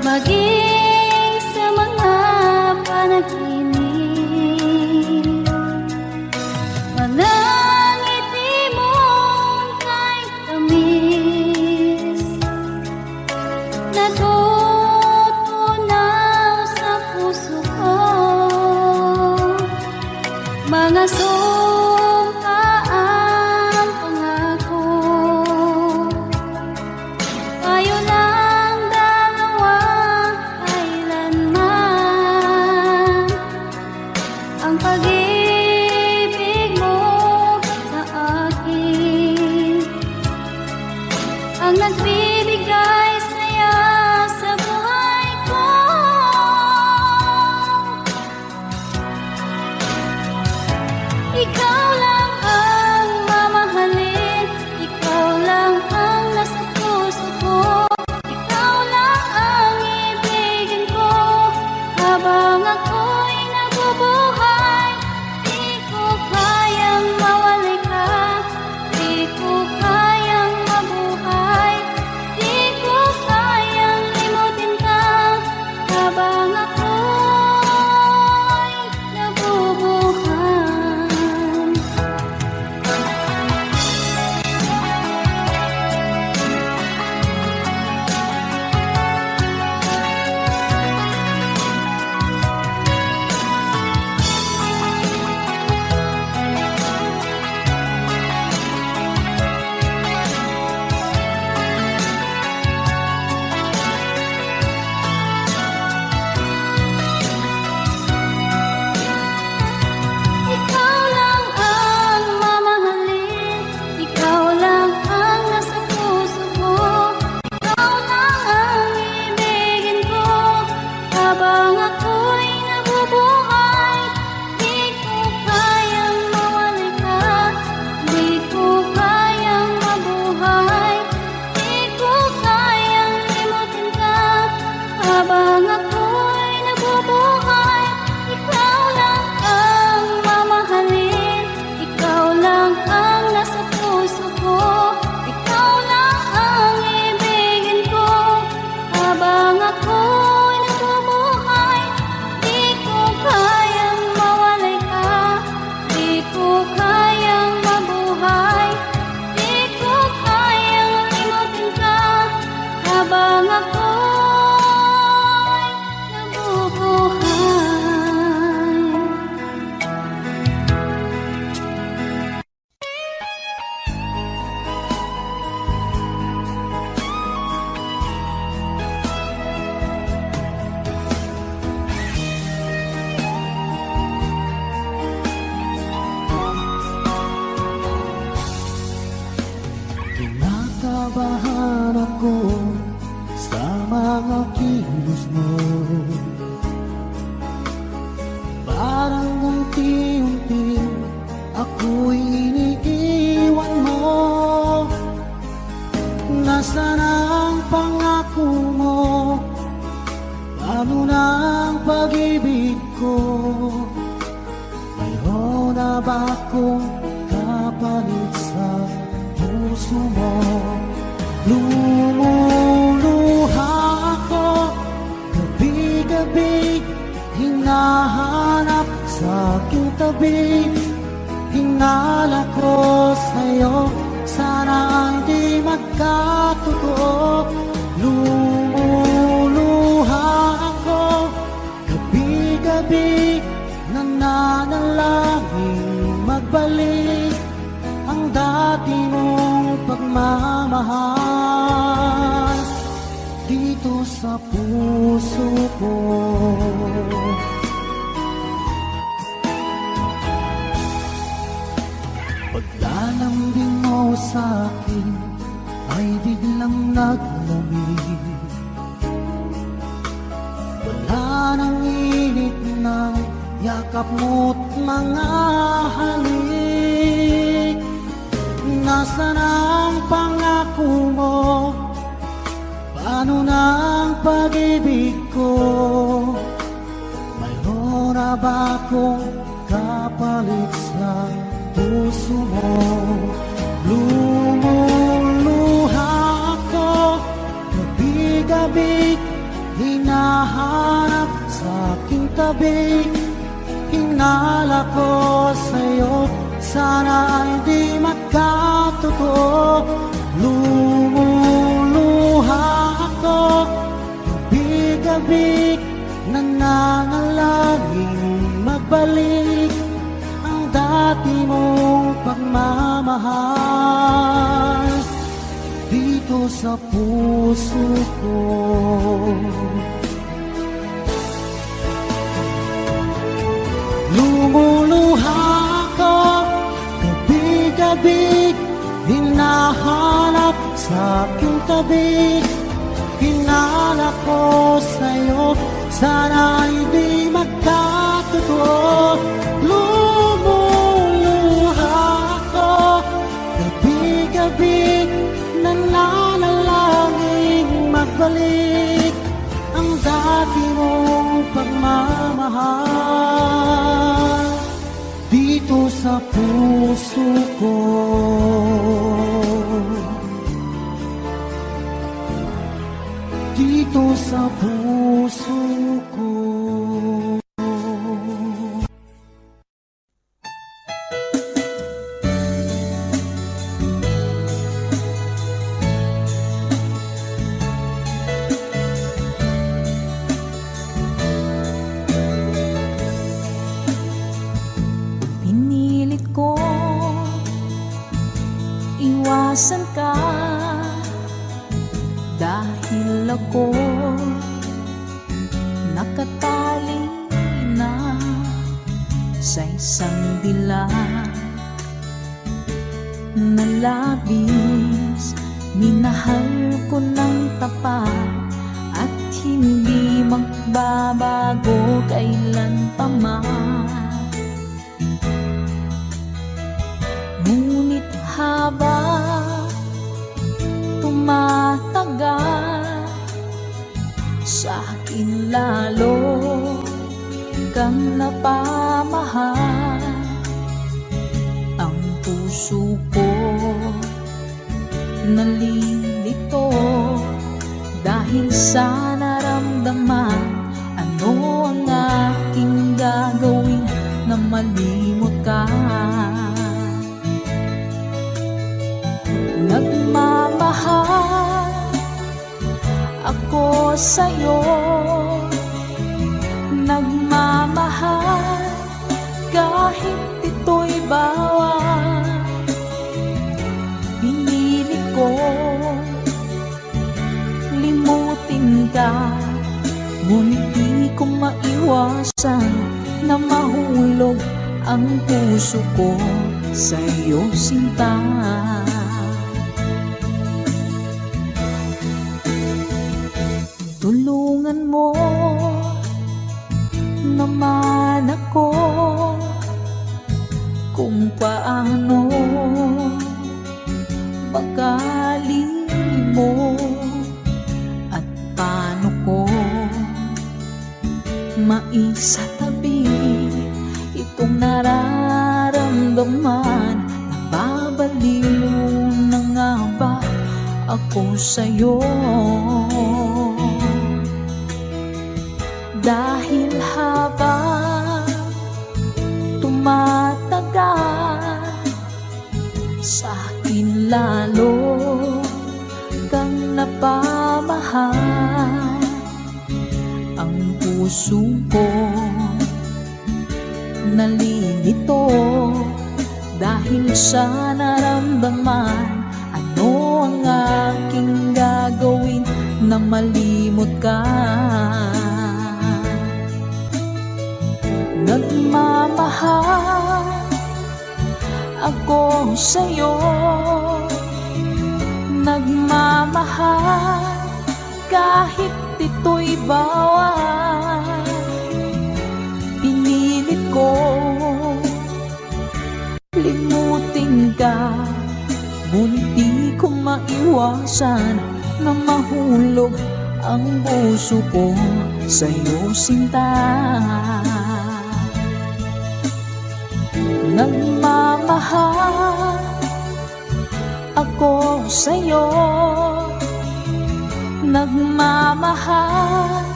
maging sa mga panaginip. Manangiti mo'y kahit tamis, natutunaw sa puso ko. Mga sumpaan pangako, tayo lang dalawa kailanman. Ang pag-ibig mo sa akin ang nagbibigay saya sa buhay ko. Ikaw lang ang mamahalin, ikaw lang ang nasa puso ko, ikaw lang ang ibigin ko habang ako'y nabubuhay. Di ko kayang mawalay ka, di ko kayang mabuhay, di ko kayang limutin ka habang ako'y nabubuhay. Ikaw lang ang mamahalin, ikaw lang ang nasa puso ko, ikaw lang ang ibigin ko habang ako'y nabubuhay. Di ko kayang mawalay ka, di ko kayang mabuhay, di ko kayang limutin ka habang ako'y nabubuhay. Ikaw lang ang mamahalin, ikaw lang ang nasa puso ko, ikaw lang ang ibigin ko habang ako'y nabubuhay. Di ko kayang mawalay ka, di ko kayang mabuhay, di ko kayang limutin ka habang ako'y nabubuhay. Kinakabahan ako sa mga kilos mo, parang unti-unti ako'y iniiwan mo. Nasaan ang pangako mo? Paano na ang pag-ibig ko? Mayroon na ba akong kapalit sa puso mo? Lumuluha ako gabi-gabi, hinahanap sa aking tabi. Hinala ko sa'yo, sana hindi magkatotoo. Lumuluha ako gabi-gabi, nananalangin magbalik ang dati mong pagmamahal dito sa puso ko. Paglalambing mo sa'kin ay biglang naglamig, wala nang init ng yakap mo't mga halik. Nasaan ang pangako mo? Paano na ang pag-ibig ko? Mayroon na ba akong kapalit sa puso mo? Lumuluha ako gabi-gabi, tabi. Hinala ko sa'yo, sana ay di magkatotoo. Lumuluha ako, gabi-gabi, nananalangin magbalik ang dati mong pagmamahal dito sa puso ko. Lumuluha ako, gabi-gabi, hinahanap sa aking tabi. Hinala ko sa'yo, sana ay di magkatotoo. Lumuluha ako, gabi-gabi, nananalangin magbalik ang dati mong pagmamahal dito sa puso ko. Dito sa puso ko. Pinilit ko iwasan ka dahil ako nakatali na sa isang dila na labis. Minahal ko ng tapat at hindi magbabago kailan pa man. Ngunit habang tumatagal, sa akin lalo kang napamahal. Ang puso ko nalilito dahil sa naramdaman. Ano ang aking gagawin na malimot ka? Nagmamahal ako sa'yo, nagmamahal kahit ito'y bawal. Pinilit ko limutin ka, ngunit di ko maiwasan na mahulog ang puso ko sa'yo, sinta. Tulungan mo naman ako kung paano magali mo at paano ko maisatabi itong nararamdaman. Nababaliw na nga ba ako sa'yo? Dahil habang tumatagal, sa akin lalo kang napamahal. Ang puso ko nalilito dahil sa naramdaman. Ano ang aking gagawin na malimot ka? Nagmamahal ako sa'yo, nagmamahal kahit ito'y bawal. Pinilit ko limutin ka, ngunit di ko maiwasan na mahulog ang puso ko sa'yo, sinta. Nagmamahal ako sa'yo, nagmamahal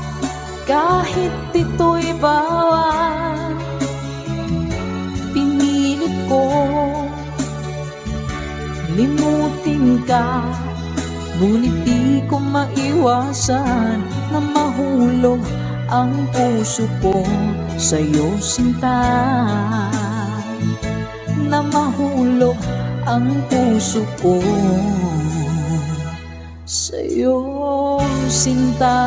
kahit ito'y bawal. Pinilit ko limutin ka, ngunit di ko maiwasan na mahulog ang puso ko sa'yo, sinta. Na mahulog ang puso ko sa'yo, sinta.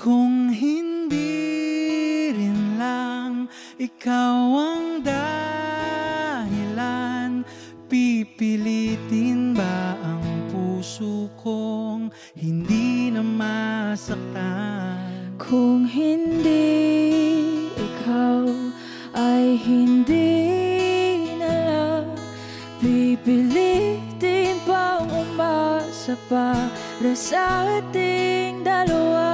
Kung hindi rin lang ikaw ang dahilan, pipilitin ba ang puso kong hindi na masaktan? Kung hindi ikaw ay hindi na lang, pipilitin bang umasa para sa ating dalawa?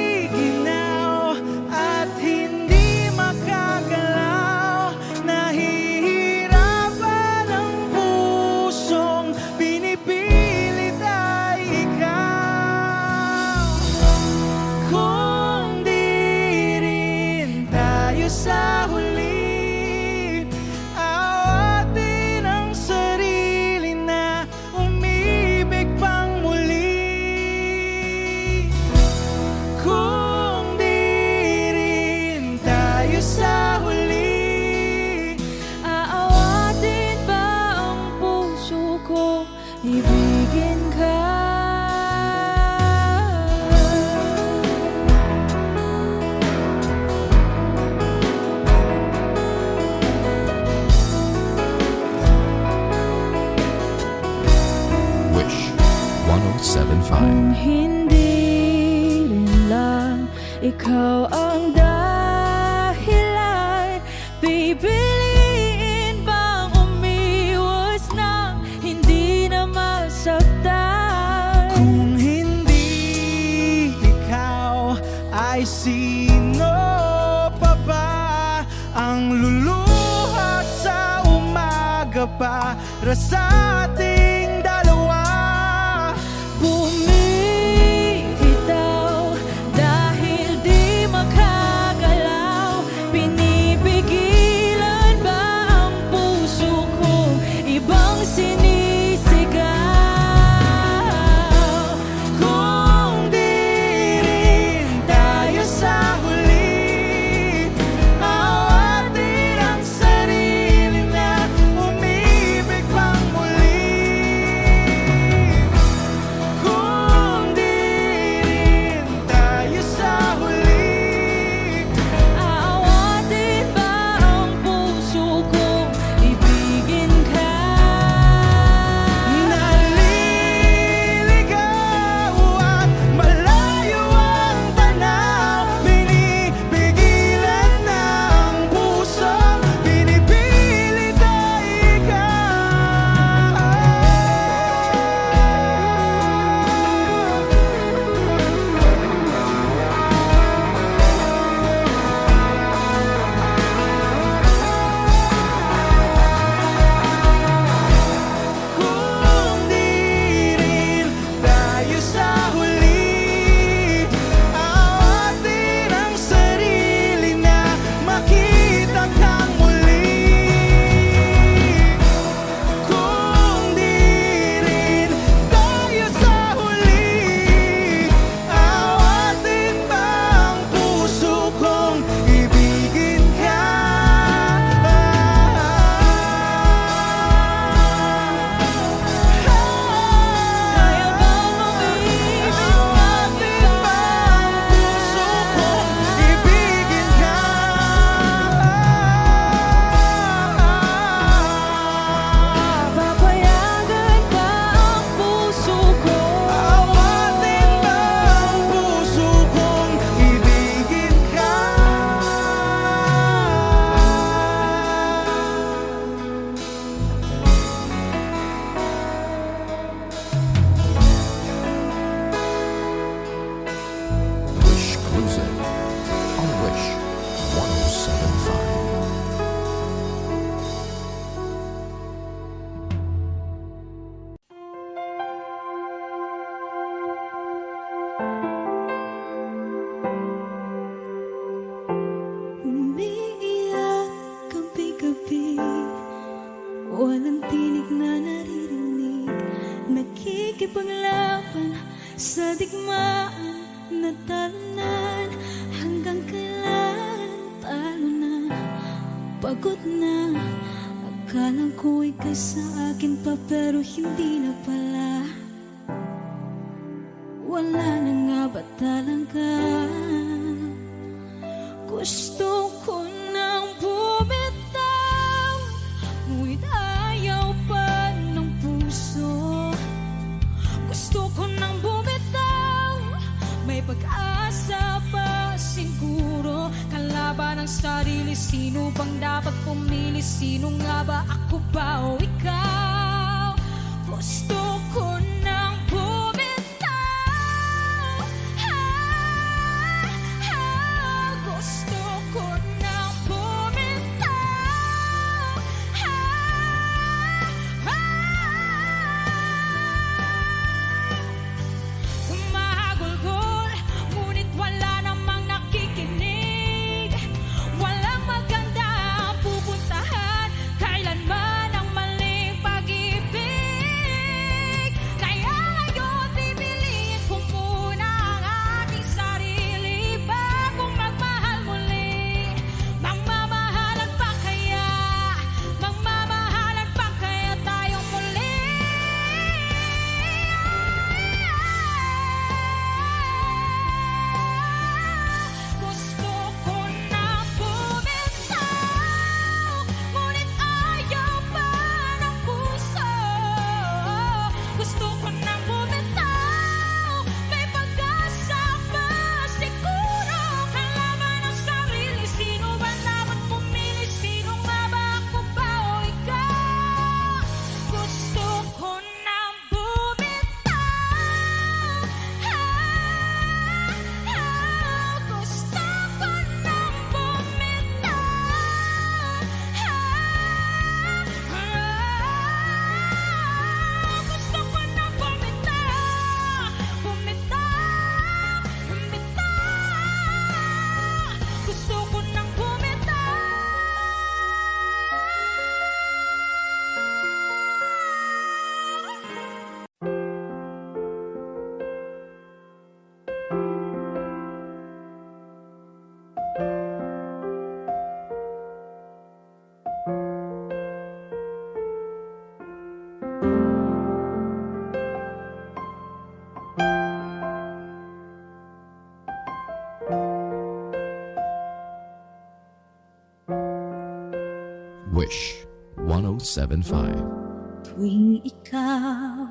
Giniginaw at hindi makagalaw, nahihirapan ang pusong pinipilit ay ikaw. Kung di rin tayo sa huli, awatin ang sarili na umibig pang muli. Kung di rin tayo sa huli, Aawatin ba ang puso ko, ibigin ka? Wish 1075. Kung hindi rin lang ikaw ang dahilan, pipiliin bang umiwas nang hindi na masaktan? kung hindi ikaw, ay sino pa ba ang luluha sa umaga para sa ating dalawa? Bumibitaw dahil di makagalaw, pinipigilan ba ang puso ko, ibang sinisigaw? Kung di rin tayo sa huli, awatin ang sarili na umibig pang muli. Walang tinig na naririnig, nakikipaglaban sa digmaan na talunan. Hanggang kailan talo na, pagod na. Akala ko ika'y sa akin pa pero hindi na pala. Wala na nga ba talaga? Gusto ko nang bumitaw, ngunit ayaw pa ng puso. Gusto ko nang bumitaw, may pag-asa pa siguro. Kalaban ng sarili, sino bang dapat pumili? Sino nga ba, ako ba o ikaw? Gusto ko nang bumitaw, gusto ko nang bumitaw, Humahagulgol, ngunit wala namang nakikinig. Walang maganda ang pupuntahan, kailanman ang maling pag-ibig. Kaya ngayon pipiliin ko muna ang aking sarili bagong magmahal muli. Magmamahalan pa kaya? Magmamahalan pa kaya tayong muli? Gusto ko nang bumitaw, ngunit ayaw pa ng puso. Gusto ko nang bumitaw, may pag-asa pa siguro. Kalaban ng sarili, sino ba dapat pumili? Sino nga ba, ako ba o ikaw? Gusto ko nang bumitaw, gusto ko nang bumitaw, gusto ko nang bumitaw, bumitaw, bumitaw. Gusto ko nang bumitaw. Wish 1075. Tuwing ikaw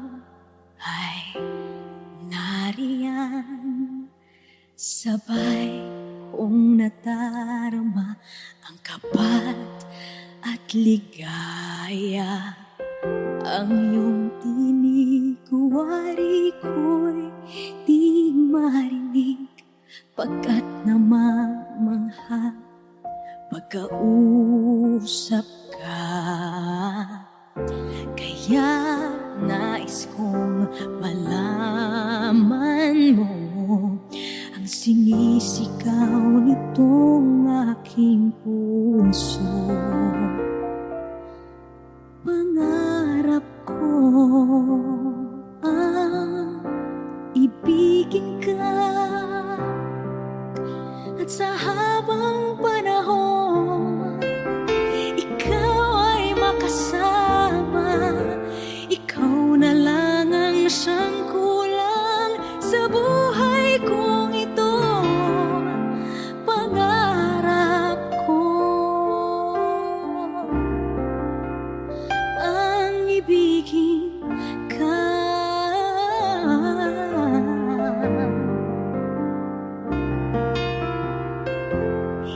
ay nariyan, sabay kong nadarama ang kapat at ligaya. Ang iyong tinig, wari ko'y di marinig, pagkat namamangha pagkausap ka. Kaya nais kong malaman mo ang sinisigaw nitong aking puso. Pangarap ko ang ibigin ka, at sa habang panahon ikaw ay makasama. Ikaw na lang ang siyang kulang sa buhay kong ito. Pangarap ko ang ibigin ka.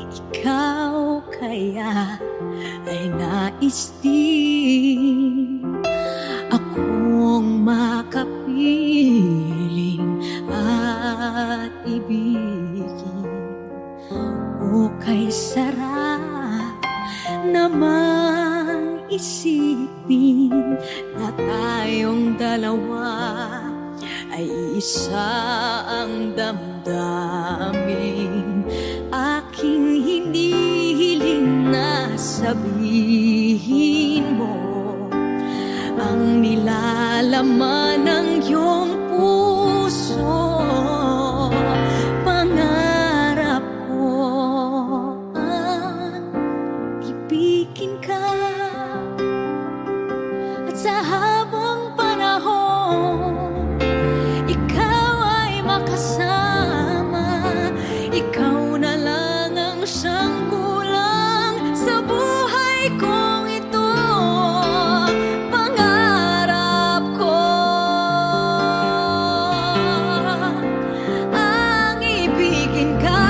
Ikaw kaya ay nais din akong makapiling at ibigin. O kay sarap naman isipin na tayong dalawa ay isa ang damdamin. Aking hinihiling na sabihin mo ang nilalaman ng iyong puso. Pangarap ko ang ibigin ka, at sa habang panahon ikaw ay makasama. Ikaw na lang ang siyang kulang sa buhay kong ito. Pangarap ko ang ibigin ka.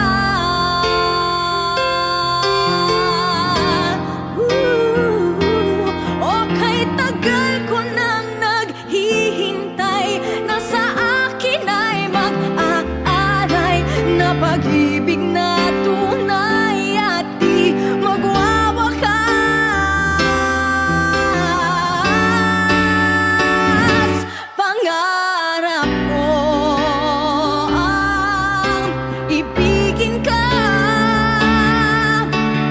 O kahit tagal ko nang naghihintay, nasa akin ay mag-aalay na pag-ibig na tunay at di magwawakas. Pangarap ko ang ibigin ka,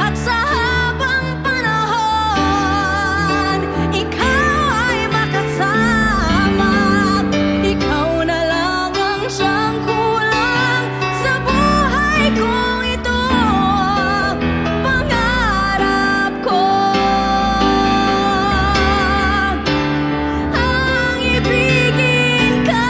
at sa habang panahon ikaw ay makasama. Ikaw na lang ang siyang kulang sa buhay kong ito. Pangarap ko ang ibigin ka.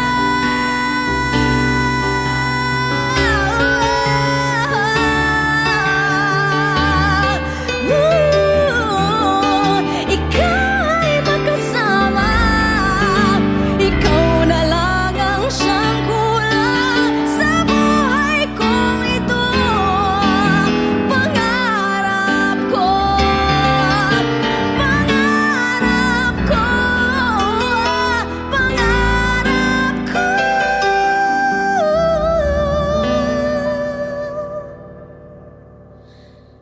Ikaw ay makasama. Ikaw na lang ang siyang kulang sa buhay kong ito. Pangarap ko, pangarap ko, pangarap ko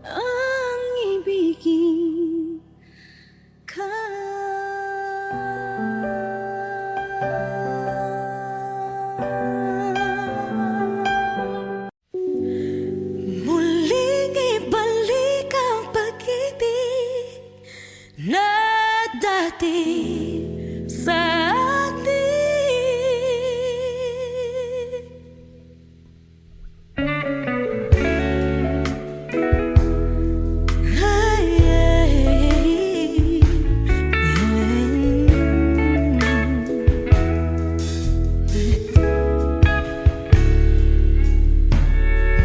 ang ibigin ka. Muling ibalik ang pag-ibig na dati sa atin. Ay,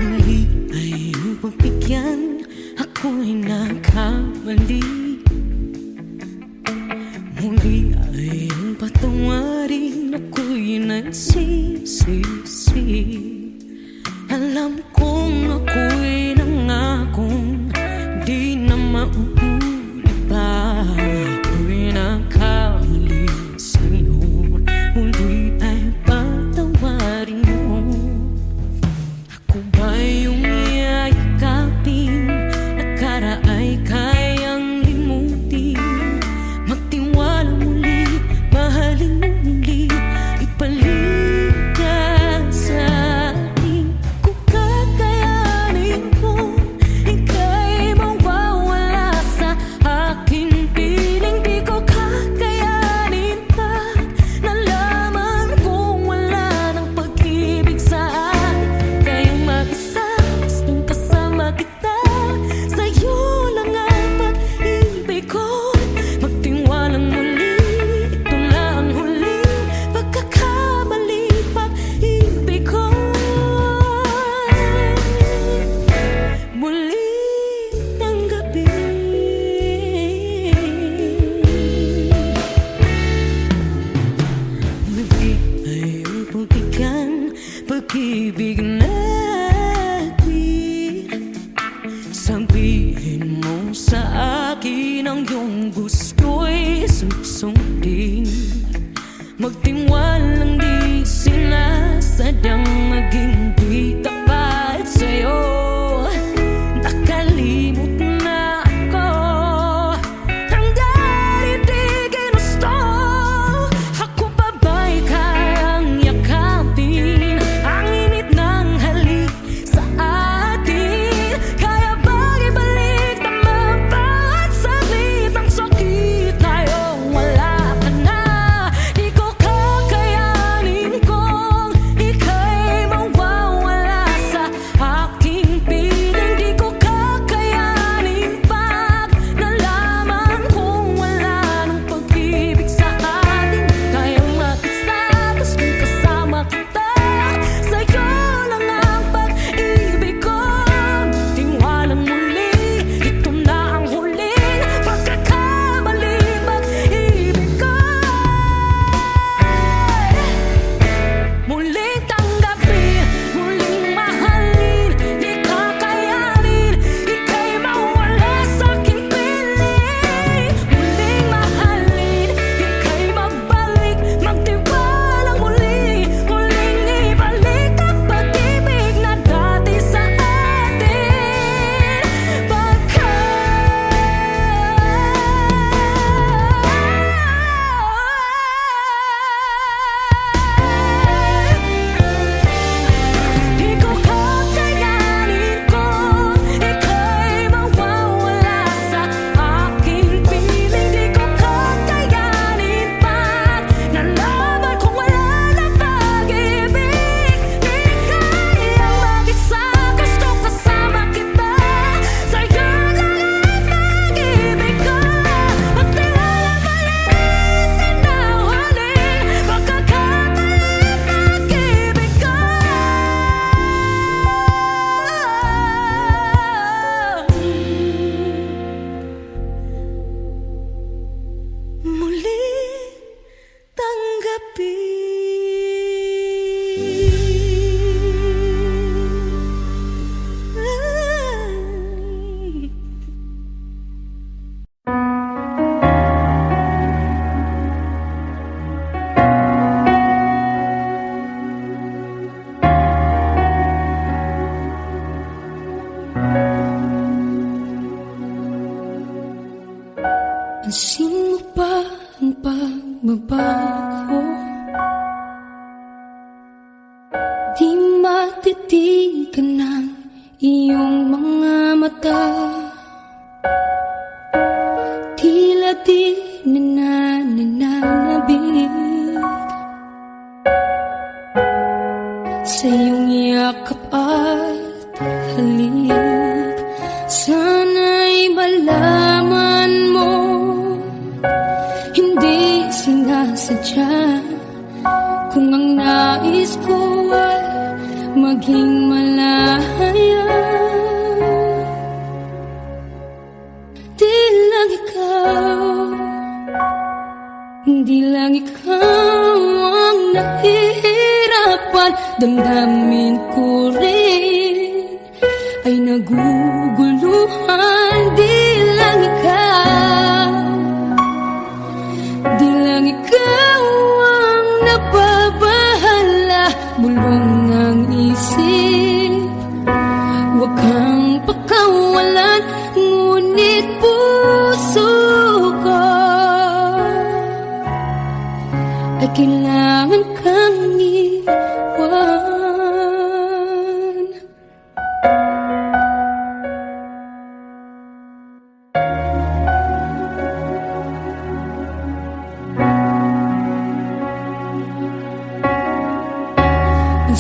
muli ay pagbigyan, ako'y nagkamali. Muli ay patawarin, ako'y nagsisisi. Alam kong ako'y nangakong di na mauulit pa. Ako'y nagkamali sa'yo, muli ay patawarin mo. Ako ba yung yayakapin, nakara ay kayang limutin? Magtiwala muli, mahalin mo muli, ibalik ka sa akin. Kung kakayanin ko, ika'y mawawala sa akin. Piling di ko kakayanin pa, nalaman kong wala ng pag-ibig sa akin. Kayong mag-isa, gustong kasama kita, sa'yo lang ang pag-ibig ko. Magtiwalang muli, ito na ang huling pagkakamali, pag-ibig ko. Muli tanggapin. Muli ay pagbigyan, pag-ibig natin. Sabihin mo sa akin ang iyong gusto'y susundin. Magtiwalang di sinasadyang maging di tapat sa'yo. Nakalimot na ako, hanggang di ginusto. Ako pa ba'y kayang yakapin ang init ng halik sa atin? Kaya ba'y ibalik tama bawat saglit ang sakit? Ngayong wala ka ang pagbabago? Di matitigan ng iyong mga mata, tila di nananabig sa iyong yakap at halik. Sana'y malaman mo, hindi sinasadya, kung ang nais ko ay maging malaya. Di lang ikaw, di lang ikaw ang nahihirapan. Damdamin ko rin ay naguguluhan. Di lang ikaw, di lang ikaw ang nababahala. Bulong ng isip, huwag kang pakawalan, ngunit puso ko ay kailangan kang iwan.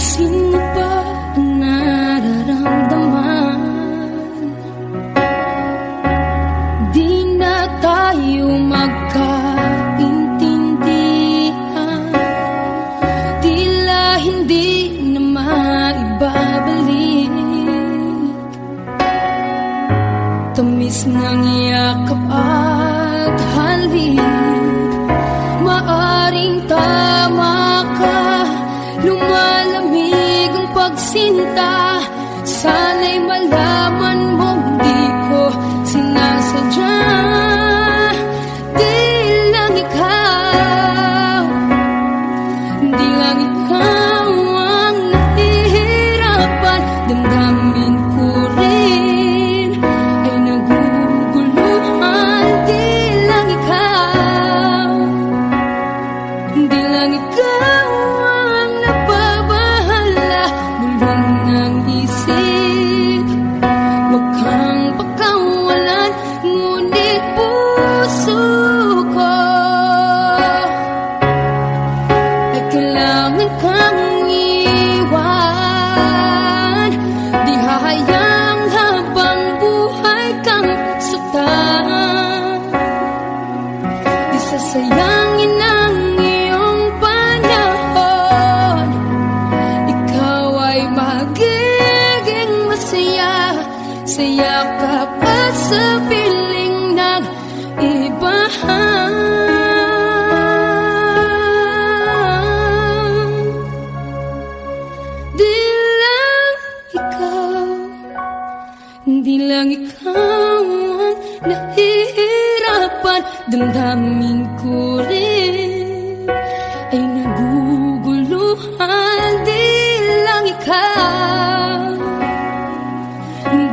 Sino ba ang nararamdaman? Di na tayo magkaintindihan, tila hindi na maibabalik. Tamis ng yakap at halik, maaring tama ka. Lumalamig ang pagsinta, sana'y malaman mong di ko sinasadya. Di lang ikaw, di lang ikaw ang nahihirapan. Damdamin ko rin ay naguguluhan. Di lang ikaw, di lang ikaw ang nababahala. Bulong ng isip, huwag kang pakawalan, ngunit puso ko ay kailangan kang iwan. Di hahayang habang buhay kang saktan, di sasayangin ang iyong panahon. Ikaw ay magiging masaya sa yakap at sa piling ng ibahan. Di lang ikaw, di lang ikaw ang nahihirapan. Damdamin ko rin ay naguguluhan. Di lang ikaw,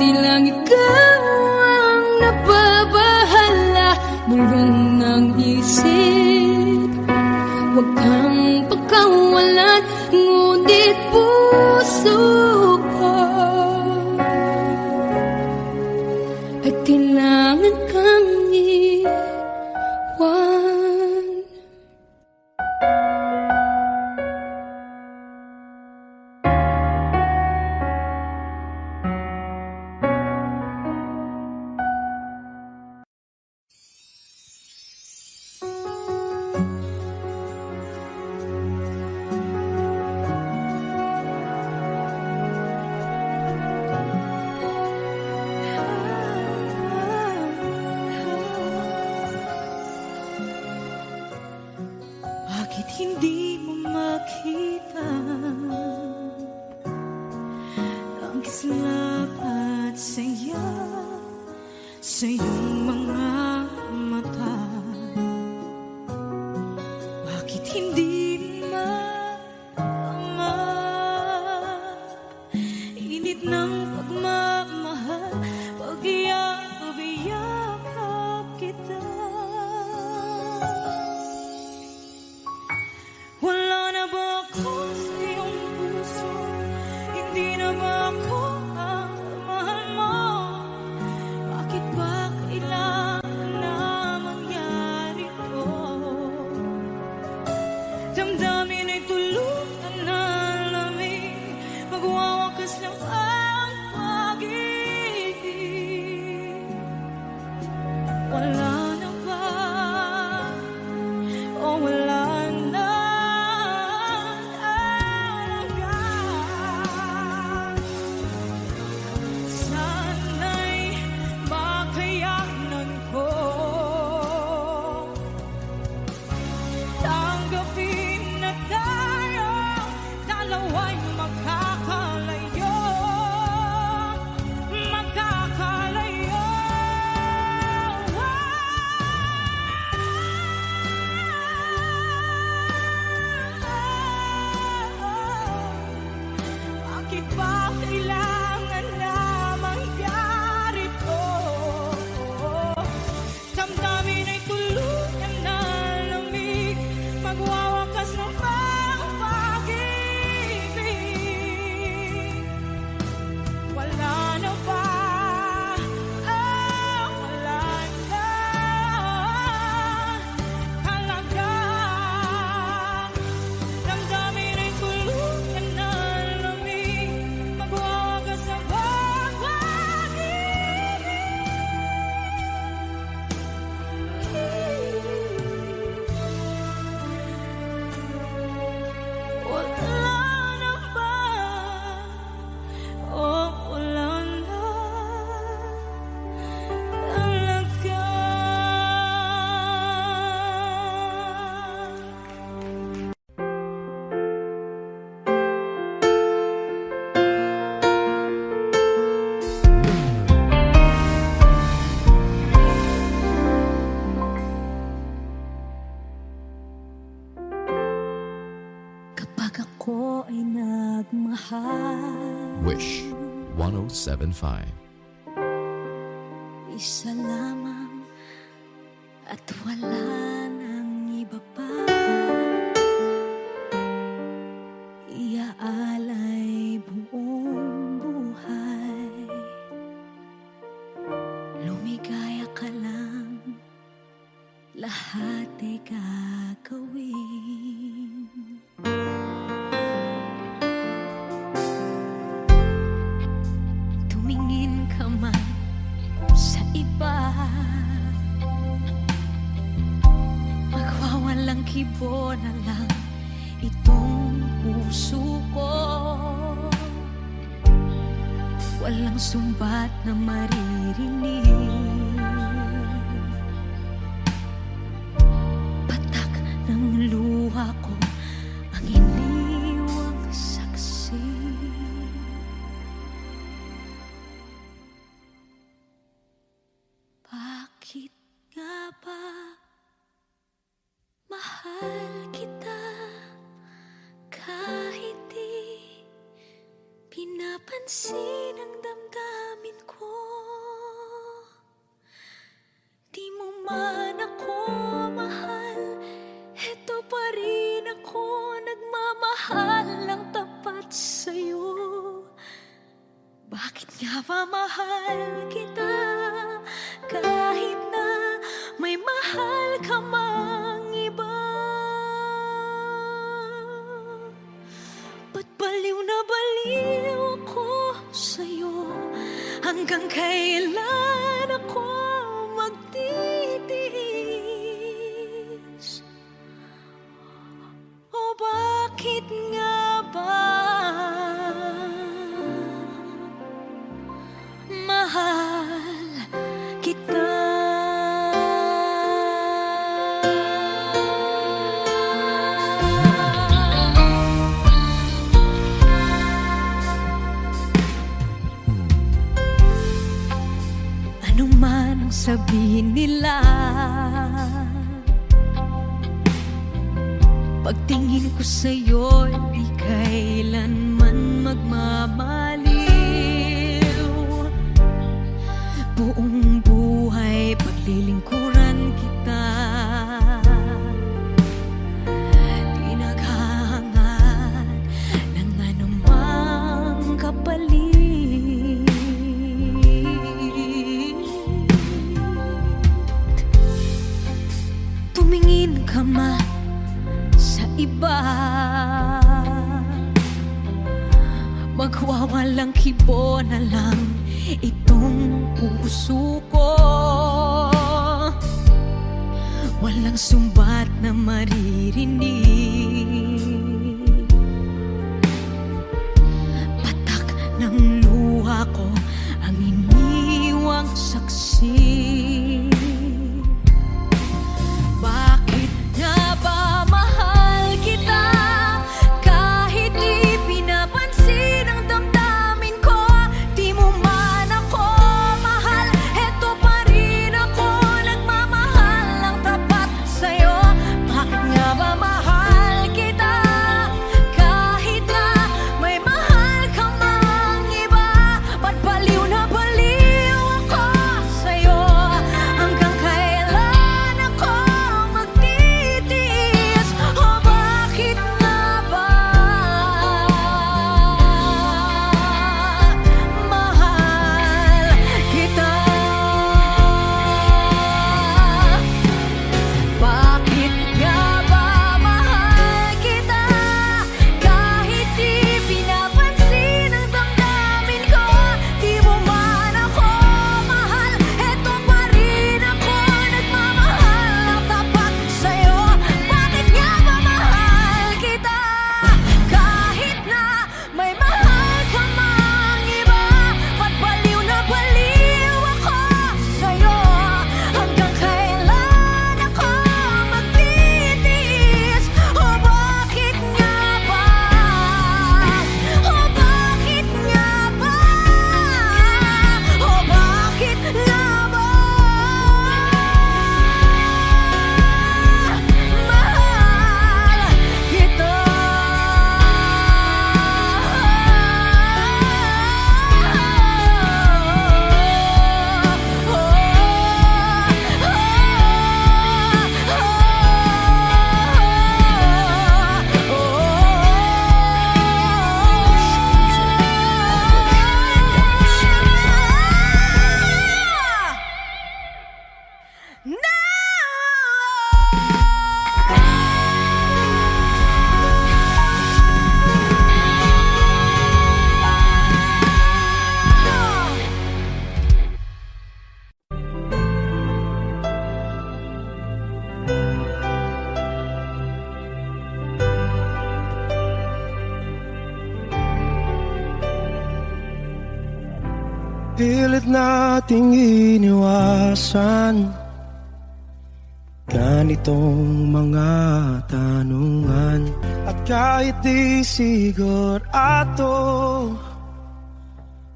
di lang ikaw ang nababahala. Bulong ng isip, huwag kang pagkawalan, ngunit puso ko ay kailangan kang iwan. Bakit hindi mo makita ang kislap at saya sa iyong mga mata? Bakit hindi maama init ng pagmamahal, pag-iyak-iyak kita? Damdamin ay tuluyan na lamig, magwawakas ng ang pag-ibig. Wala na ba? O wala na talaga? Sana'y makayanan ko tanggapin na tayo dalawa'y magkakalayo. Bakit ba kailangan na mangyari to? Damdamin ay tuluyan na lamig, magwawakas ng ang pag-ibig. Wala na ba? Wala na talaga. Damdamin ay tuluyan na lamig, magwawakas ng pag-ibig. Wala na ba? O wala na talaga. Kapag ako ay nagmahal, Wish 1075. isa lamang at wala nang iba pa. Iaalay buong buhay, lumigaya ka lang, lahat ay gagawin. Tumingin ka man sa iba, magwawalang kibo na lang itong puso ko. Walang sumbat na maririnig, patak ng luha ko ang iniwang saksi. Bakit nga ba mahal kita kahit di pinapansin ang damdamin ko? Di mo man ako mahal, eto pa rin ako nagmamahal ng tapat sa'yo. Bakit nga ba mahal kita kahit na may mahal ka mang iba? Ba't baliw na baliw ako sa'yo? Hanggang kailan ako magtitiis? O bakit nga ba mahal kita? Ano man ang sabihin nila, pagtingin ko sa'yo, di kailanman magmamaliw. Buong buhay paglilingkuran kita, di naghahangad ng anumang kapalit. Tumingin ka man sa iba. Magwawalang kibo na lang itong puso ko. Walang sumbat na maririnig. Patak ng luha ko ang iniwang saksi. Bakit nga ba mahal kita kahit di pinapansin ang damdamin ko? Di mo man ako mahal, eto pa rin ako nagmamahal ng tapat sa'yo. Bakit nga ba mahal kita kahit na may mahal ka mang iba? Ba't baliw na baliw ako sa'yo? Hanggang kailan ako magtitiis? O bakit nga ba mahal kita? Bakit nga ba mahal kita kahit di pinapansin ang damdamin ko? Di mo man ako mahal, eto pa rin ako nagmamahal ng tapat sa'yo. Bakit nga ba mahal kita kahit na may mahal ka mang iba? Ba't baliw na baliw ako sa'yo? Hanggang kailan ako magtitiis? O bakit nga ba? O bakit nga ba? O bakit nga ba? Mahal kita. Pilit nating iniwasan ganitong mga tanungan. At kahit di sigurado,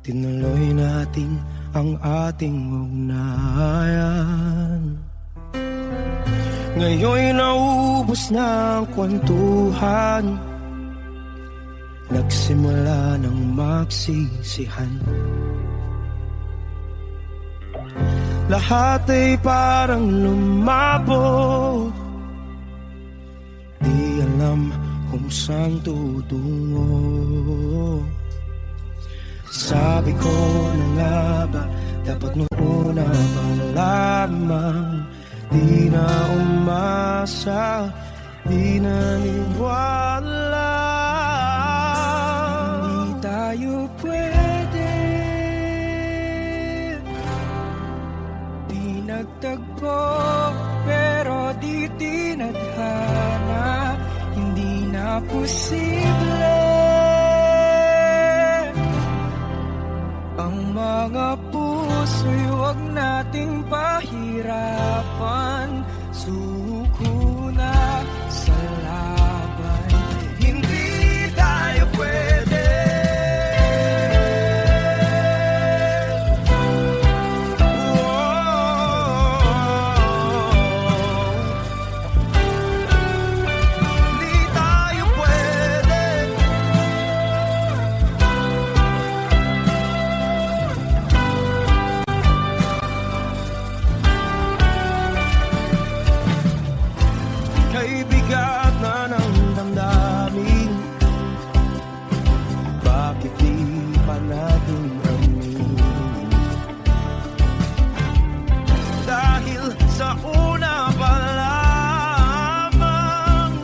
tinuloy natin ang ating ugnayan. Ngayon'y naubos na ang kwentuhan, nagsimula ng magsisihan. Lahat ay parang lumabo, di alam kung saan tutungo. Sabi ko na nga ba, dapat nung una pa lamang di na umasa, di naniwala. Hindi tayo pwede, di nagtagpo, pero di tinadhana. Hindi na posible ang mga puso'y huwag nating pahirapan. Suko na sa laban, hindi tayo pwede. Hindi tayo pwede. Kay bigat na ng damdamin, bakit di pa natin aminin? Dahil sa una pa lamang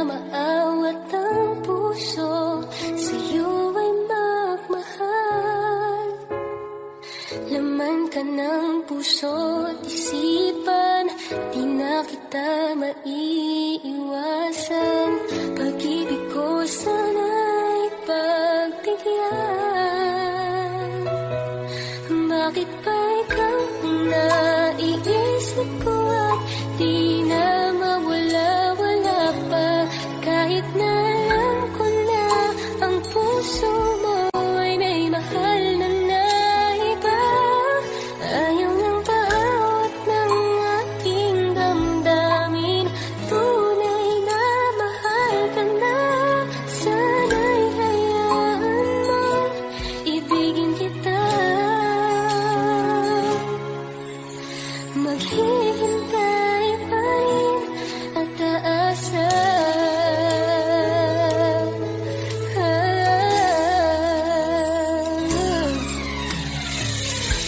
maawat ang puso, sa'yo ay magmahal. Laman ka ng puso't isipan, di na kita maiiwasan. Pag-ibig ko sana'y pagbigyan. Bakit ba ikaw ang naiisip ko at di na mawala-wala pa? Kahit na alam ko na ang puso mo ay may mahal na iba. Ayaw ng bawat ng aking damdamin, tunay na mahal ka na. Sana'y hayaan mo, ibigin kita. Maghihintay pa rin at aasa.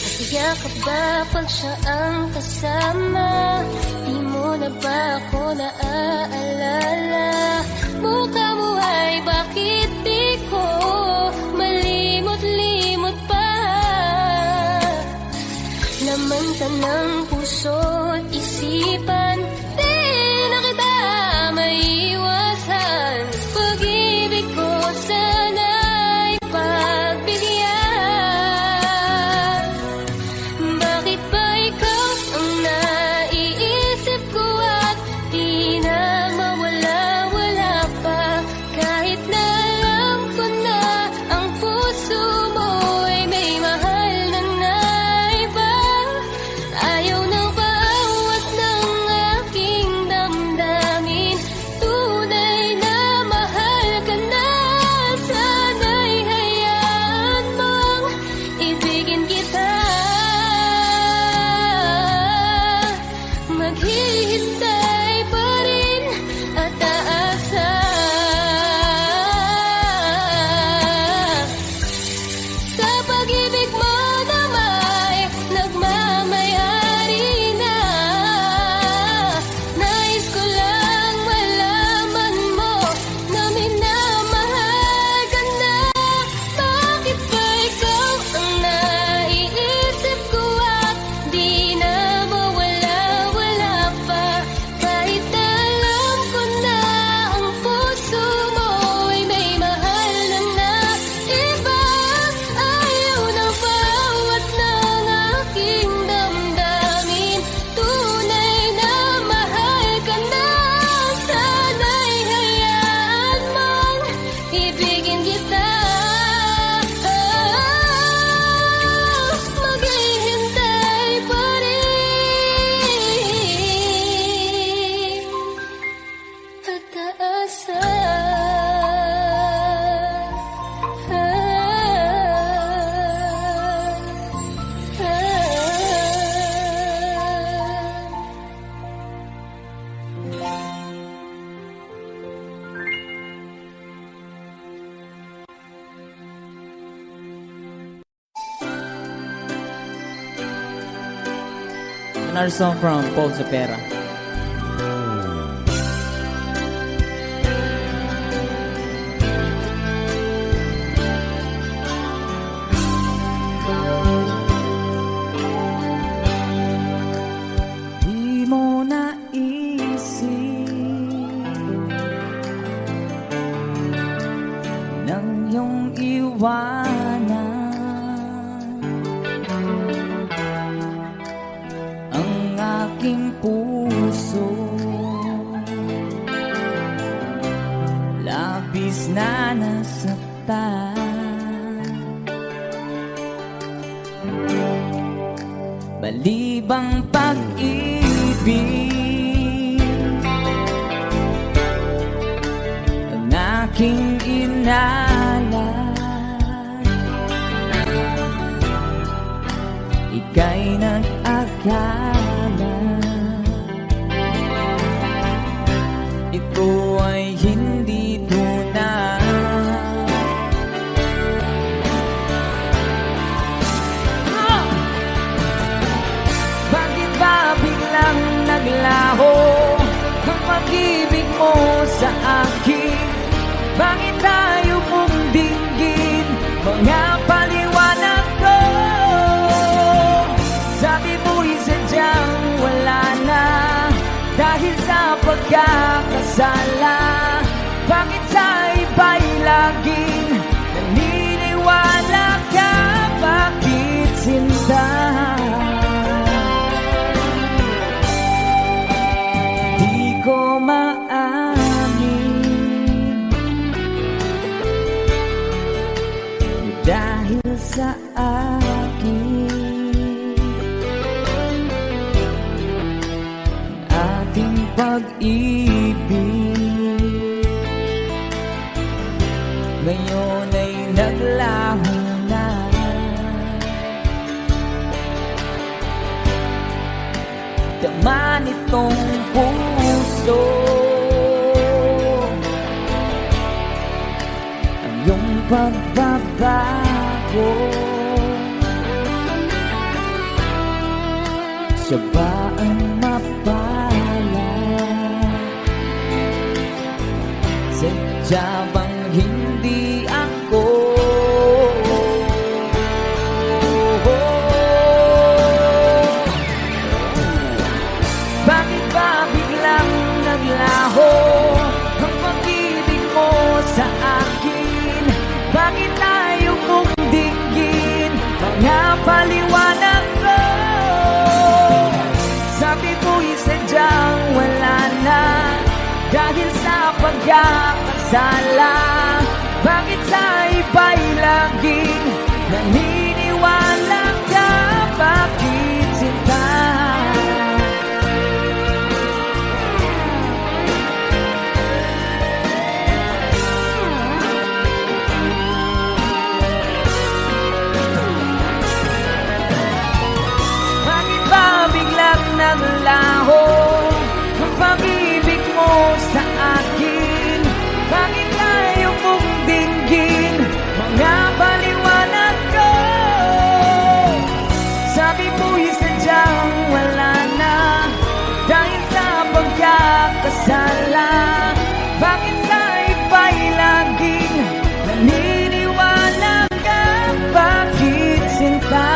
Masaya ka ba pag siya ang kasama? Di mo na ba ako naaalala? Mukha mo ay bakit di ko malimot-limot pa? Laman ka ng puso't isipan, di na kita maiiwasan. Pag-ibig ko sana'y pagbigyan. Bakit ba ikaw ang naiisip ko at di na mawala-wala pa? Kahit na alam ko na ang puso mo ay may mahal na iba. Ayaw ng bawat ng aking damdamin, tunay na mahal ka na. Sana'y hayaan mong ibigin kita. Maghihintay pa rin at aasa. Sa pag-ibig mo na may nagmamayari na. Nais ko lang malaman mo na minamahal ka na. Bakit ba ikaw ang naiisip ko at di na mawala-wala pa? Kahit na alam ko na ang puso mo ay may mahal na iba. Ayaw ng bawat ng aking damdamin, tunay na mahal ka na. Sana'y hayaan mong ibigin kita. Maghihintay pa rin at aasa. Another song from Paul Cepeda. Di mo naisip nang iyong iwanan ang aking puso. Labis na nasaktan, balibang pag-ibig ang aking inalay. Ika'y nag-akala ito ay hindi tunay. Bakit ba biglang naglaho ang pag-ibig mo sa sa akin? Bakit tayo mong dinggin? Mga paliwanag ko. Sabi mo'y sadyang wala na dahil sa pagkakasala. Bakit sa iba'y laging naniniwala ka? Bakit sinta? Di ko maamin dahil sa akin ating pag-ibig ngayon ay naglaho na. Dama nitong puso ang iyong pagbabago. Siya ba ang mapala? Sadya bang hindi ako? Bakit ba biglang naglaho ang pag-ibig mo sa akin? Bakit tayo mong dinggin? Mga paliwanag ko. Sabi mo'y sadyang wala na dahil sa pagkakasala. Bakit sa iba'y laging naniniwala ka? Bakit sinta? Bakit ba biglang naglaho ang pag-ibig mo sa akin? Bakit tayo mong dinggin? Mga paliwanag ko. Sabi mo'y sadyang wala na dahil sa pagkakasala. Bakit sa iba'y laging naniniwala ka? Bakit sinta?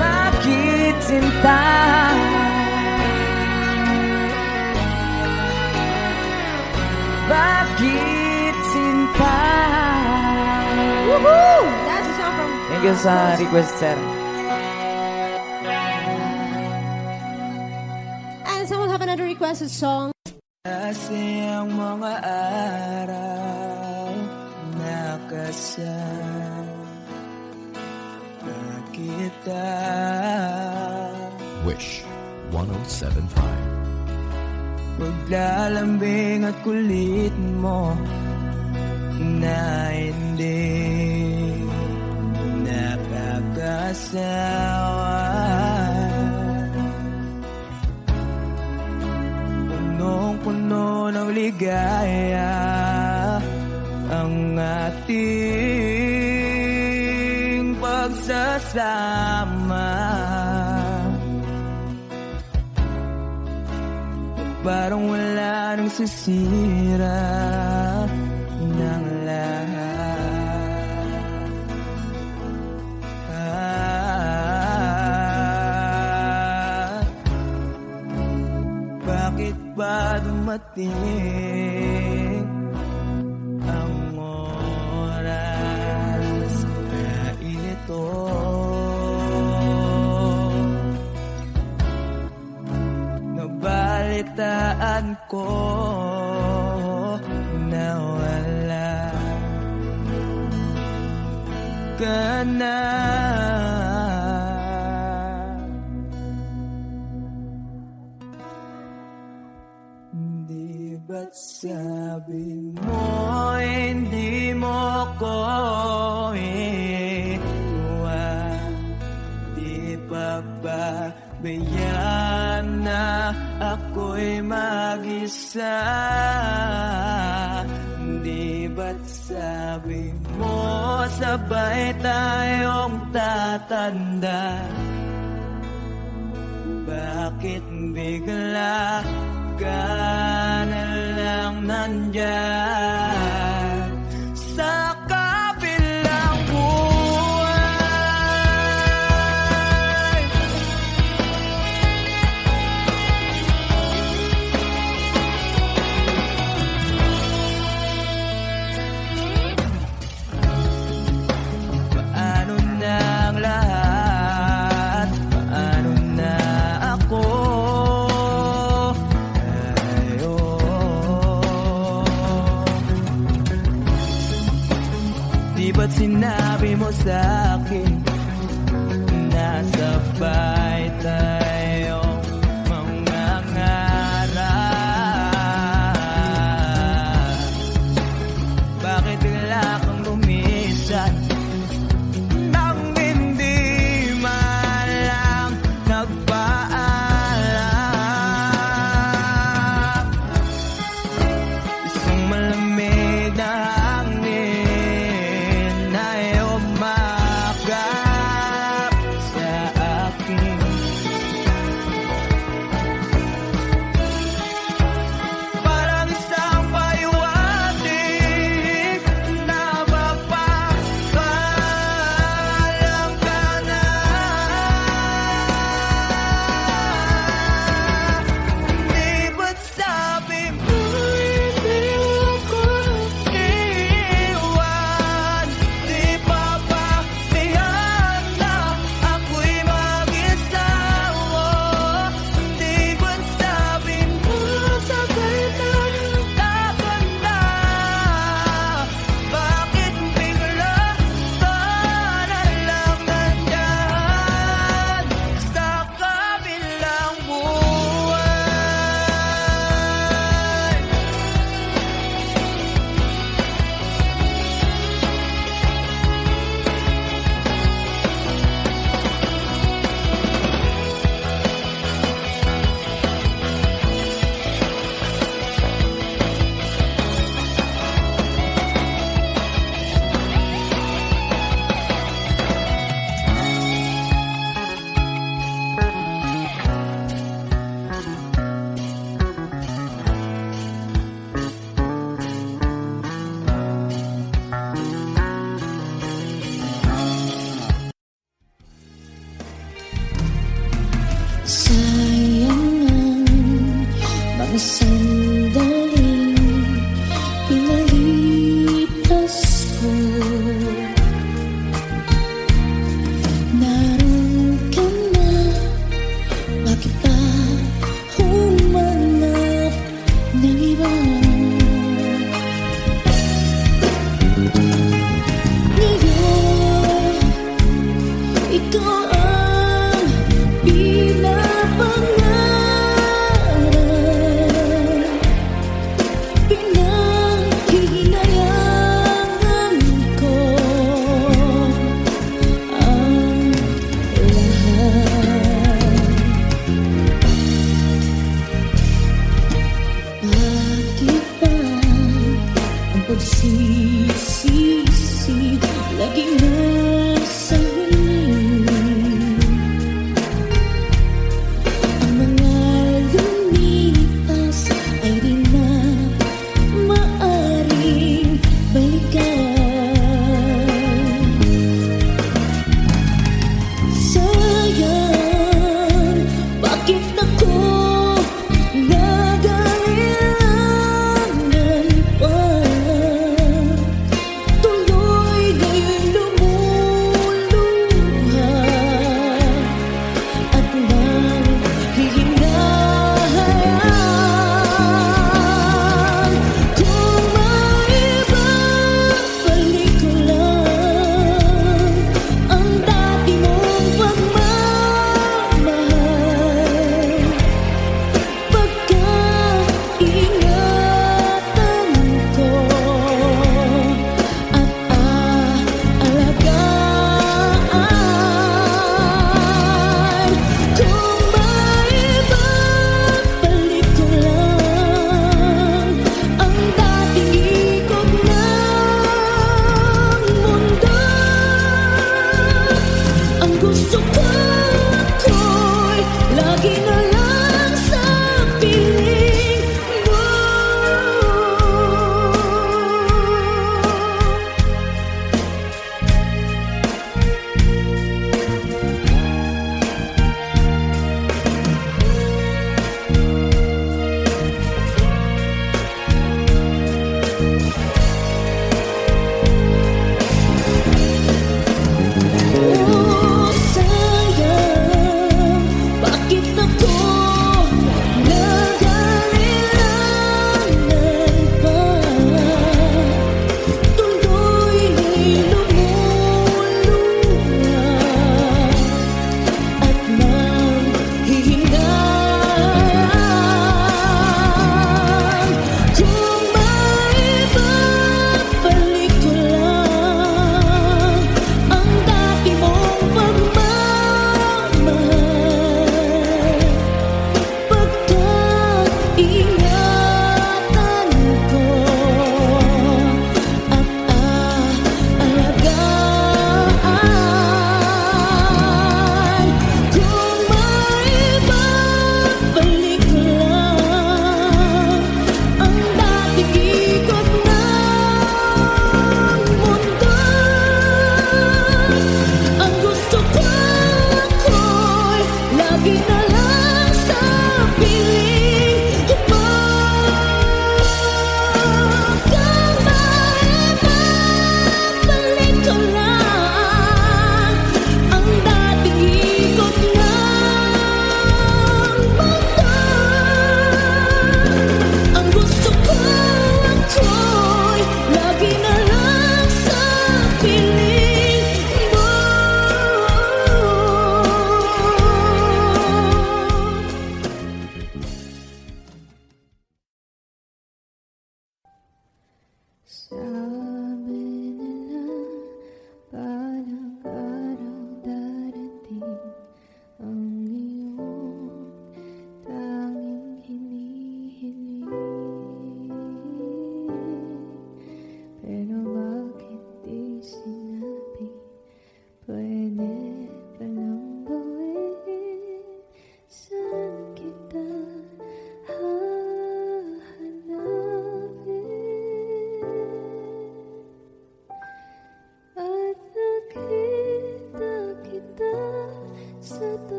Bakit sinta? Bakit sinta? Woohoo! That's a song from... Thank you sa request, sir. And someone have another requested song. Kasi ang mga araw nakasama kita. Wish 1075. Paglalambing at kulit mo na hindi nakakasawa. Punong-puno ng ligaya ang ating pagsasama. Parang wala nang sisira ng lahat. Bakit ba dumating ang oras na ito? Nabalitaan ko na wala ka na. Di ba't sabi mo hindi mo ko iwan? Di pa ba bayaan na ako'y mag-isa? Di ba't sabi mo sabay tayong tatanda? Bakit bigla ka na lang nandyan sa kabilang buhay? Paano na ang lahat? Paano na ako? Di ba't sinabi mo sa'kin na sabay tayong mangangarap? Bakit bigla kang lumisan nang hindi man lang nagpaalam? Isang malamig na hangin ay umakap sa akin. Parang isang paiwatig na mapapaalam ka na. Di ba't sabi mo hindi ako iiwan? Di pa ba tiyan na ako'y mag-isa? Di ba't sabi mo sabay tayong tatanda? Bakit bigla ka na lang nandyan sa kabilang buhay? Sayang ang mga sandaling pinalipas ko. Naroon ka na, bakit pa humanap ng iba? Ngayon, ikaw ang pinapangarap.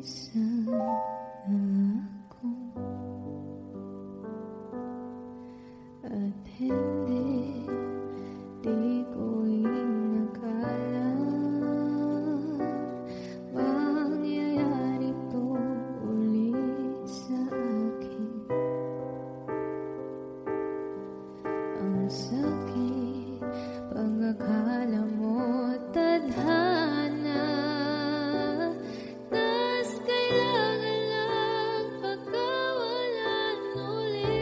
sana ako at hindi di ko inakala mangyayari to ulit sa akin. Ang sakit pag akala mo tadhana, tas kailangan lang pagkawalan ulit.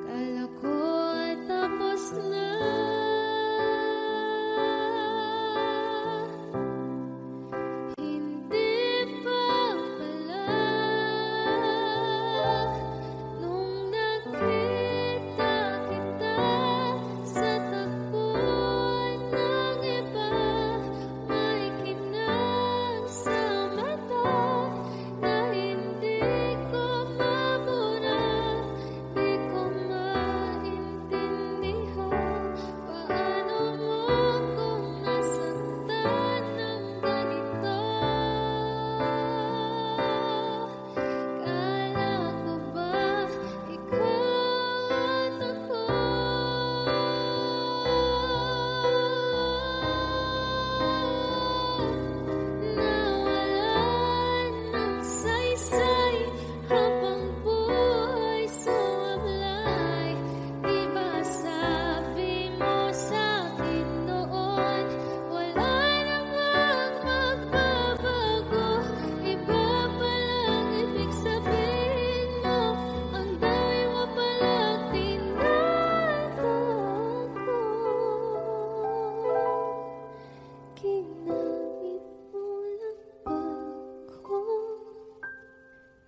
Kala ko tapos na, hindi pa pala. Nung nakita kita sa tagpuan ng iba, may kinang sa mata na hindi ko mabura. Di ko maintindihan paano mo kung nasaktan ng ganito. Kala ko ba ikaw at ako? Nawalan ng saysay habang buhay sumablay. Di ba sabi mo sa'kin noon, wala namang magbabago? Iba palang ibig sabihin mo, ang dami mo palang tinatago. Ginamit mo lang ba ko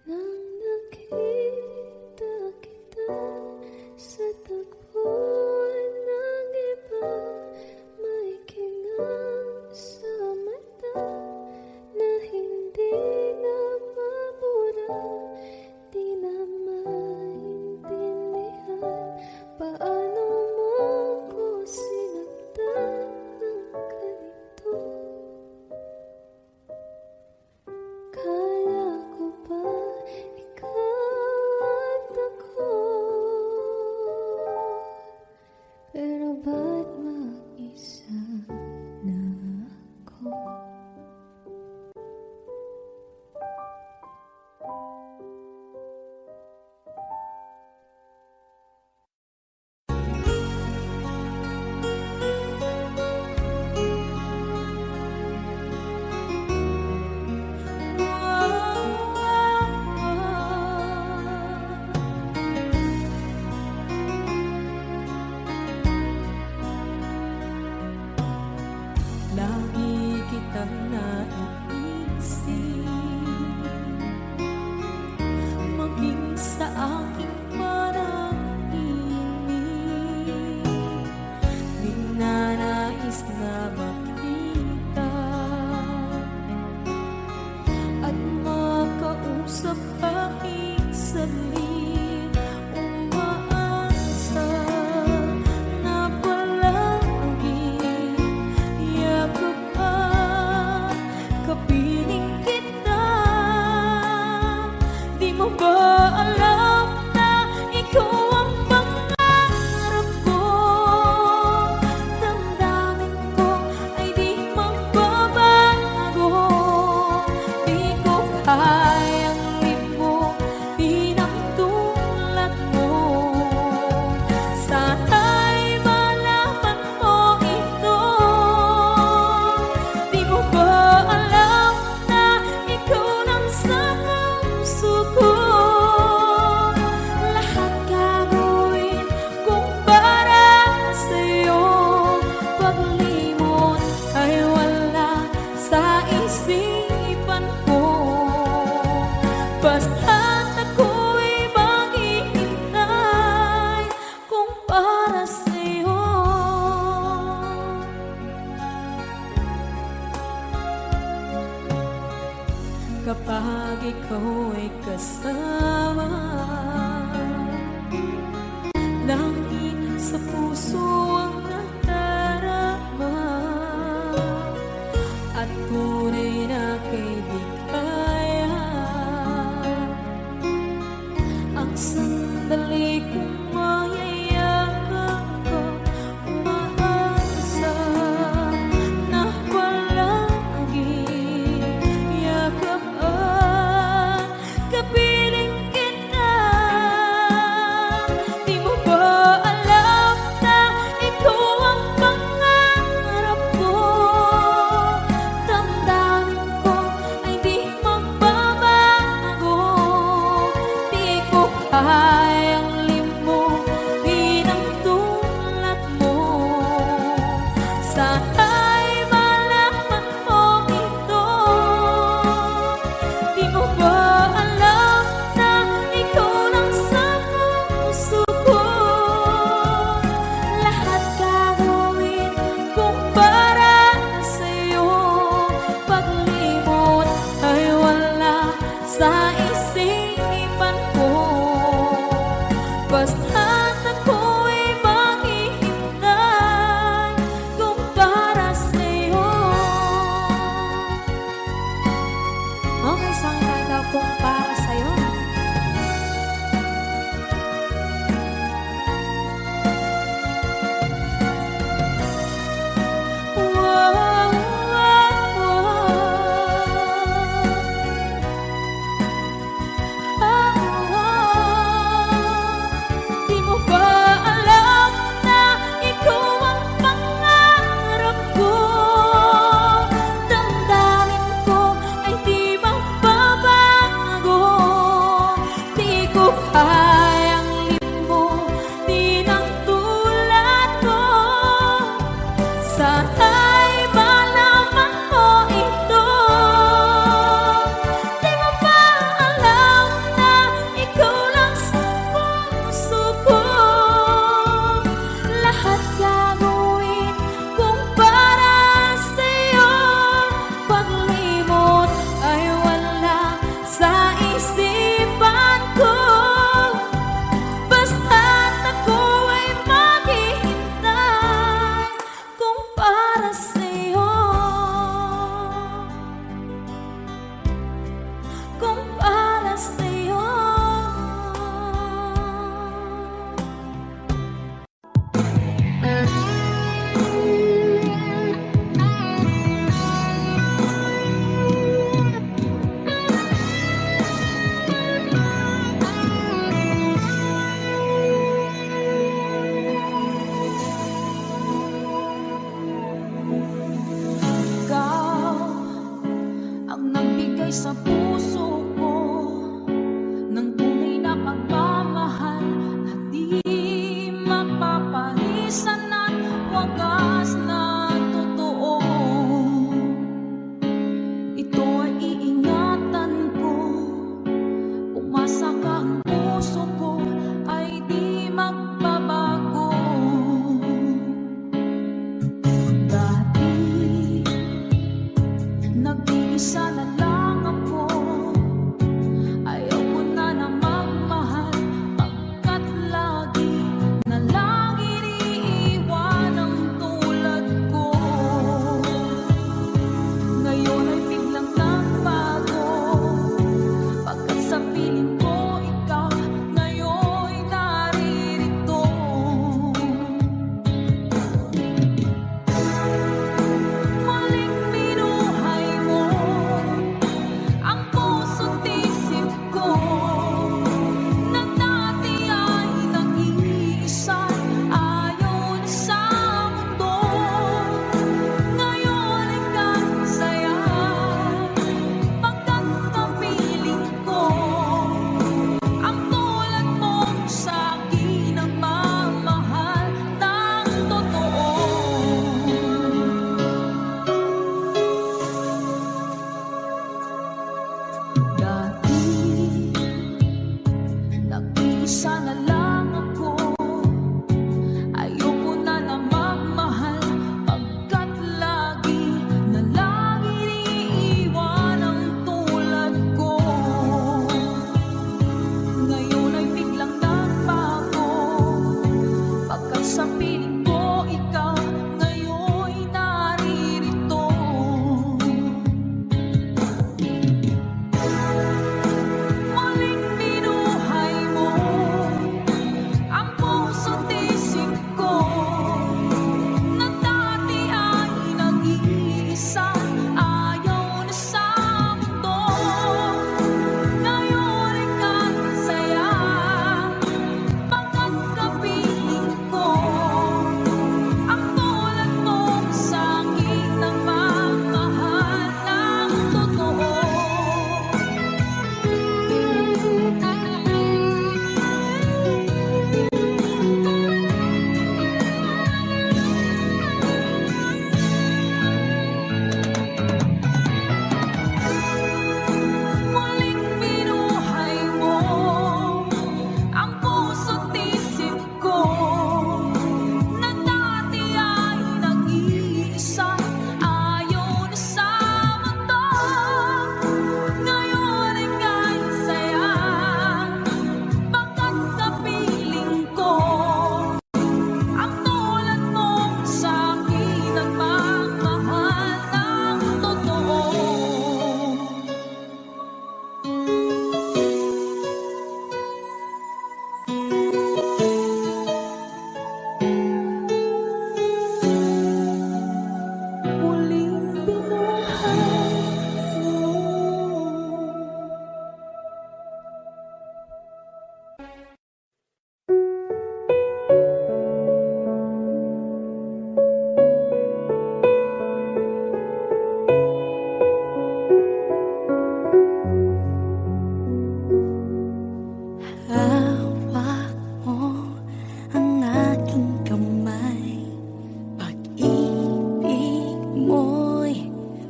nang nakita kita sa tagpuan ng iba? May kinang sa mata na hindi na mabura. Di na maintindihan paano mo ko sinaktan ng ganito. Kala ko ba ikaw at ako? Pero ba't mag-isa na ako? Lagi kitang naiisip, maging sa aking parang inig. Di na nais na makita at makausap kahit saglit. Umaasa na palagi yakap at kapiling kita. Di mo ba alam na ikaw ang pangarap ko? Damdamin ko ay di magbabago. Di ko kayang limutin ang tulad mo. Sana'y malaman mo ito. Di mo ba alam na ikaw lang sa puso ko? Lahat gagawin kong para sa'yo. Paglimot ay wala sa isipan ko. Basta't ako'y maghihintay kung para sa'yo. Kapag ikaw ay kasama, langit sa puso ang nadarama. at tunay na kaibigan. Ang sandali kong mayayakap ko, umaasa na palaging yakap at kapiling kita. Di mo ba alam na ito ang pangarap ko? Damdamin ko ay di magbabago. Di ko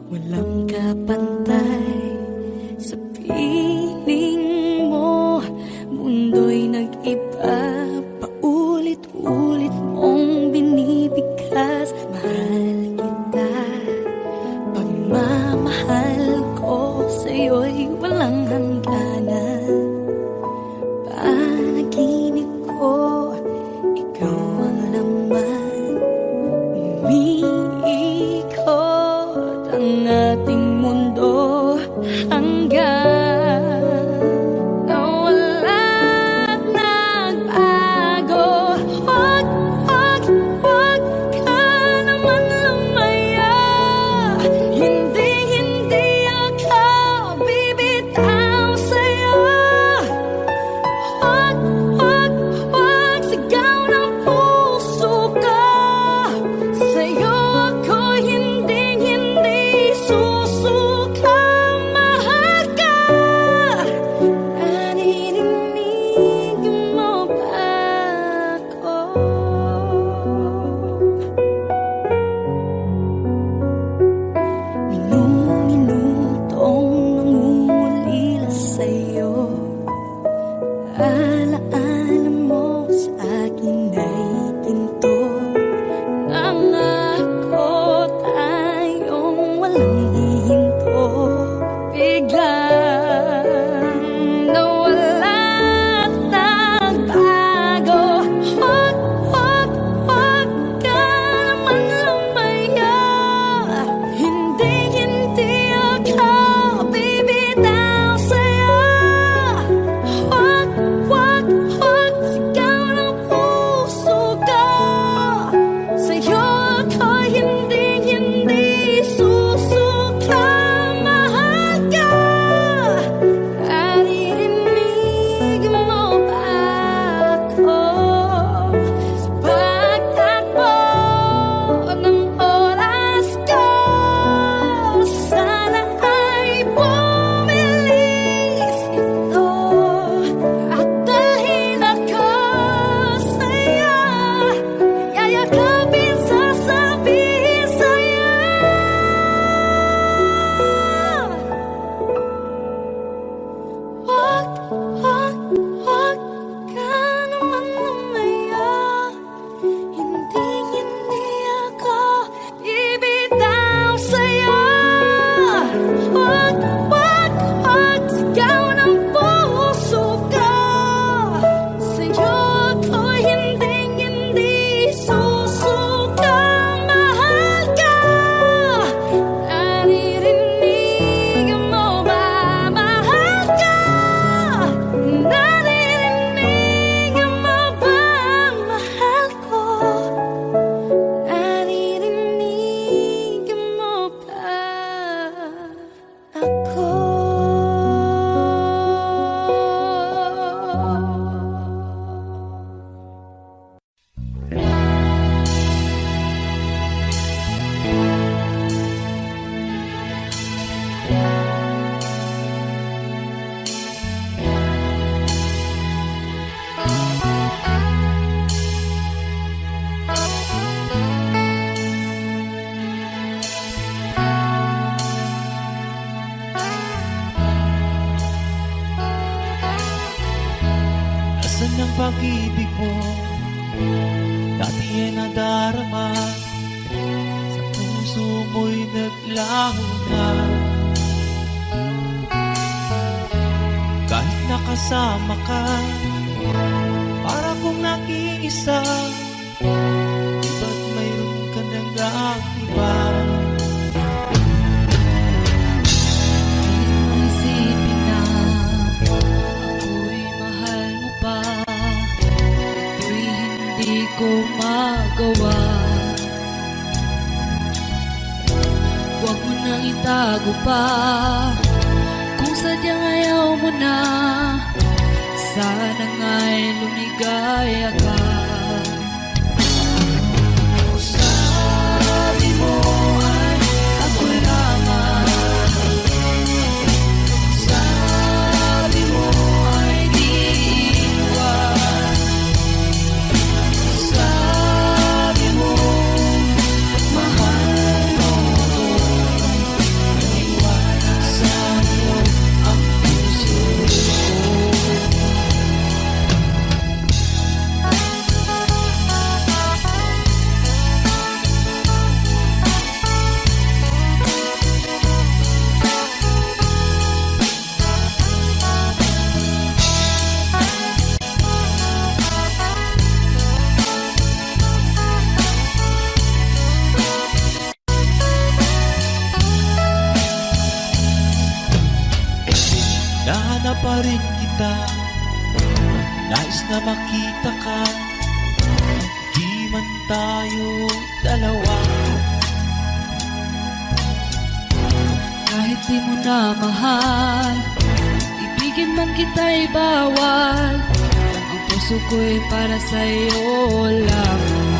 Walang kapantay sa piling mo. Mundo'y nag-iba, paulit-ulit mong binibigkas. Mahal kita, pagmamahal ko sa'yo'y walang hangganan. Panaginip ko, ikaw ang laman. Umiikot ang ating mundo hanggang nawala at nagbago. Huwag ka naman lumaya. Hindi ako bibitaw sa'yo. Huwag sigaw ng puso ko. Sa'yo ako hindi susuka. Mahal ka. Naririnig mo ba ako? Minutong nangungulila sa'yo. Alaala mo sa akin ay ginto. Nangako tayong walang hihinto. Biglang nawala at nagbago. Huwag ka naman lumaya. Hindi ako bibitaw sa'yo. Huwag sigaw ng puso ko. Sa'yo ako hindi susuka. Mahal ka. Naririnig mo ba ako? Sa pagtakbo ng oras ko, sana ay bumilis ito at dalhin ako sa'yo. Yayakapin, sasabihin sa'yo. Huwag ka naman lumaya. Hindi ako bibitaw sa'yo. Huwag sigaw ng puso ko. Sa'yo ako hindi susuka. Mahal ka. Naririnig mo ba? Mahal ka. Naririnig mo ba? Mahal ko. Naririnig mo ba ako? Nasaan ang pag-ibig mo? Dati ay nadarama. Sa puso mo'y naglaho na. Kahit nakasama ka, para kong nag-iisa. Ba't mayroon ka nang iba? Isipin na ako'y mahal mo pa. Ito'y hindi ko magawa. Huwag mo nang itago pa. Kung sadyang ayaw mo na, sana nga'y lumigaya ka. Sabi mo ay ako lamang. Sabi mo ay di iwan. Sabi mo mahal mo ako. pa rin kita. Nais na makita ka, di man tayo dalawa. Kahit di mo na mahal, ibigin man kita'y bawal. Ang puso ko'y para sa'yo lamang.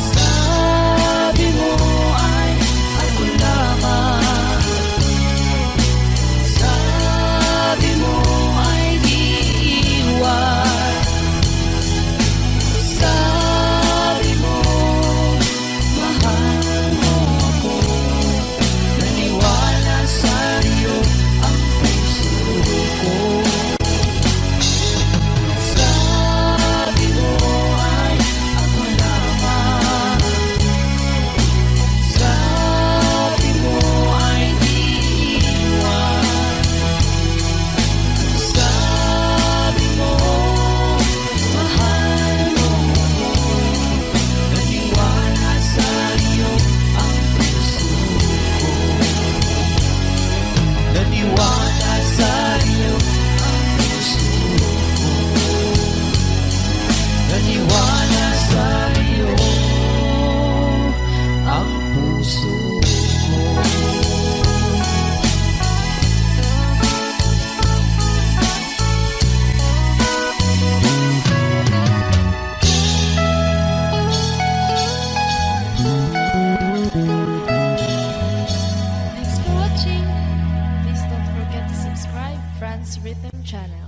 Sabi mo ay ako lamang. Sabi mo ay di iwan. Sabi mo mahal mo ako. Naniwala sa'yo ang puso ko. Sabi mo ay ako lamang. Sabi mo ay di iwan. Sabi mo mahal mo ako. Naniwala sa'yo ang puso ko. Naniwala sa'yo ang puso ko. Naniwala sa'yo ang puso ko. Thanks for watching. Please don't forget to subscribe Franz Rhythm channel.